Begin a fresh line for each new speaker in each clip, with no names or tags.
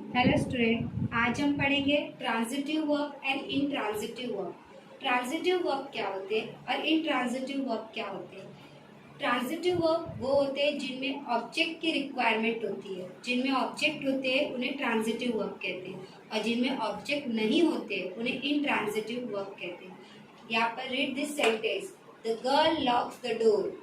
Hello student, आज हम पढ़ेंगे transitive verb and intransitive verb. Transitive verb क्या होते हैं और इनट्रांजिटिव वर्ब क्या होते हैं। ट्रांजिटिव वर्ब वो होते हैं जिनमें ऑब्जेक्ट की रिक्वायरमेंट होती है। जिनमें ऑब्जेक्ट होते हैं उन्हें ट्रांजिटिव वर्ब कहते हैं, और जिनमें ऑब्जेक्ट नहीं होते उन्हें इनट्रांजिटिव वर्ब कहते हैं। यहाँ पर read this sentence, the girl locks the door.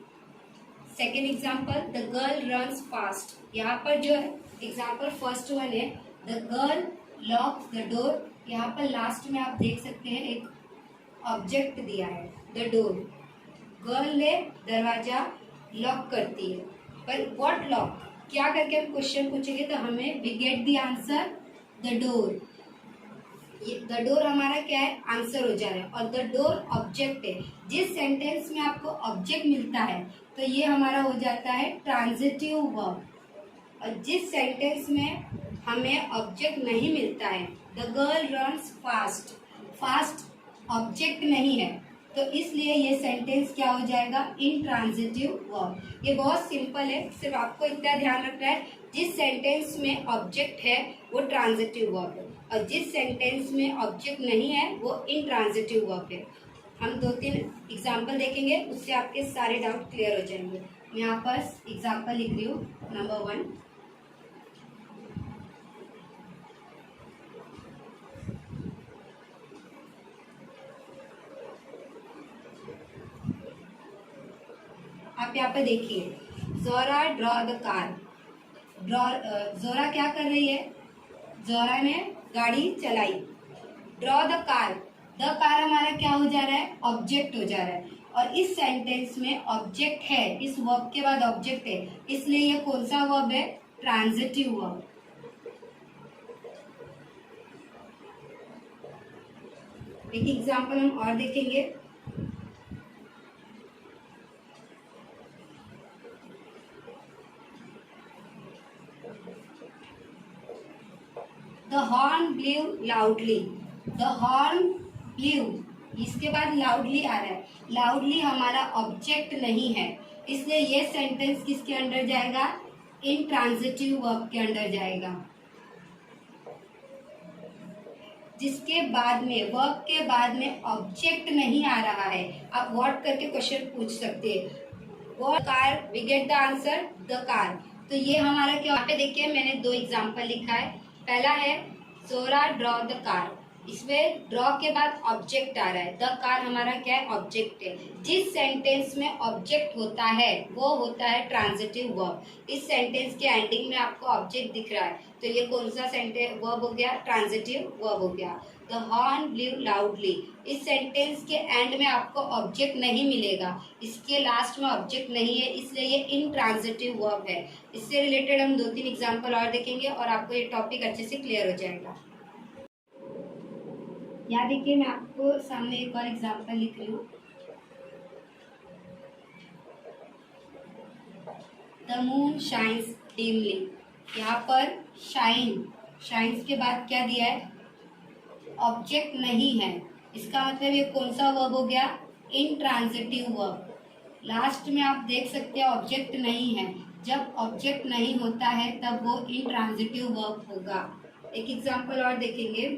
Second example, the girl runs fast. यहाँ पर जो एग्जाम्पल फर्स्ट वन है, the girl locks the door. यहाँ पर लास्ट में आप देख सकते हैं एक ऑब्जेक्ट दिया है, द डोर। गर्ल ने दरवाजा लॉक करती है, पर व्हाट लॉक, क्या करके हम क्वेश्चन पूछेंगे तो हमें we get the answer the door. ये द डोर हमारा क्या है, आंसर हो जा रहा है, और द डोर ऑब्जेक्ट है। जिस सेंटेंस में आपको ऑब्जेक्ट मिलता है तो ये हमारा हो जाता है ट्रांजिटिव वर्ब। और जिस सेंटेंस में हमें ऑब्जेक्ट नहीं मिलता है, the girl runs fast, fast object नहीं है, तो इसलिए ये सेंटेंस क्या हो जाएगा, इनट्रांजिटिव वर्ब। ये बहुत सिंपल है, सिर्फ आपको इतना ध्यान रखना है, जिस सेंटेंस में ऑब्जेक्ट है वो ट्रांजिटिव वर्ब है, और जिस सेंटेंस में ऑब्जेक्ट नहीं है वो इनट्रांजिटिव वर्ब है। हम 2-3 एग्जाम्पल देखेंगे, उससे आपके सारे डाउट क्लियर हो जाएंगे। मैं यहाँ पर एग्जाम्पल लिख रही हूँ। नंबर 1, आप यहाँ पे देखिए, जोरा ड्रॉ द कार। जोरा क्या कर रही है, जोरा ने गाड़ी चलाई। Draw the car, the car हमारा क्या हो जा रहा है, ऑब्जेक्ट हो जा रहा है, और इस सेंटेंस में ऑब्जेक्ट है, इस वर्ब के बाद ऑब्जेक्ट है, इसलिए ये कौन सा वर्ब है, ट्रांजिटिव वर्ब। एक एग्जाम्पल हम और देखेंगे। The horn ब्लीव loudly, the horn ब्लीव, इसके बाद लाउडली आ रहा है। लाउडली हमारा ऑब्जेक्ट नहीं है, इसलिए ये सेंटेंस किसके अंडर जाएगा, इनट्रांजिटिव वर्ब के अंडर जाएगा। जिसके बाद में, वर्ब के बाद में ऑब्जेक्ट नहीं आ रहा है, आप व्हाट करके क्वेश्चन पूछ सकते हैं। वो car, we get the answer the car. तो ये हमारा क्या, यहाँ पे देखिए मैंने 2 एग्जाम्पल लिखा है। पहला है जोरा ड्रॉ द कार, इसमें ड्रॉ के बाद ऑब्जेक्ट आ रहा है, द कार हमारा क्या है, ऑब्जेक्ट है। जिस सेंटेंस में ऑब्जेक्ट होता है वो होता है ट्रांजिटिव वर्ब। इस सेंटेंस के एंडिंग में आपको ऑब्जेक्ट दिख रहा है, तो ये कौन सा सेंटेंस वर्ब हो गया, ट्रांजिटिव वर्ब हो गया। द हॉर्न ब्लीव लाउडली, इस सेंटेंस के एंड में आपको ऑब्जेक्ट नहीं मिलेगा, इसके लास्ट में ऑब्जेक्ट नहीं है, इसलिए ये इनट्रांजिटिव वर्ब है। इससे रिलेटेड हम 2-3 एग्जाम्पल और देखेंगे और आपको ये टॉपिक अच्छे से क्लियर हो जाएगा। यहाँ देखिए, मैं आपको सामने एक और एग्जाम्पल लिख रही हूँ। द मून शाइन्स डिमली, यहाँ पर शाइन, शाइन्स के बाद क्या दिया है, ऑब्जेक्ट नहीं है, इसका मतलब ये कौन सा वर्ब हो गया, इनट्रांजिटिव वर्ब। लास्ट में आप देख सकते हैं ऑब्जेक्ट नहीं है, जब ऑब्जेक्ट नहीं होता है तब वो इनट्रांजिटिव वर्ब होगा। एक एग्जाम्पल और देखेंगे।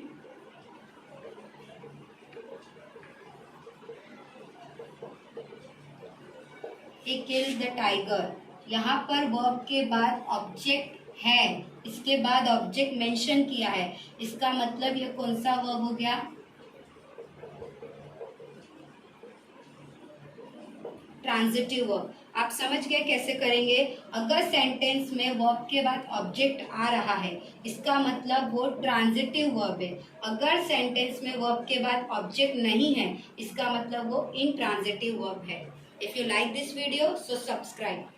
He killed the tiger, यहाँ पर वर्ब के बाद ऑब्जेक्ट है, इसके बाद ऑब्जेक्ट मेंशन किया है, इसका मतलब ये कौन सा वर्ब हो गया, ट्रांजिटिव वर्ब। आप समझ गए कैसे करेंगे। अगर सेंटेंस में वर्ब के बाद ऑब्जेक्ट आ रहा है, इसका मतलब वो ट्रांजिटिव वर्ब है। अगर सेंटेंस में वर्ब के बाद ऑब्जेक्ट नहीं है, इसका मतलब वो इनट्रांजिटिव वर्ब है। If you like this video, so subscribe.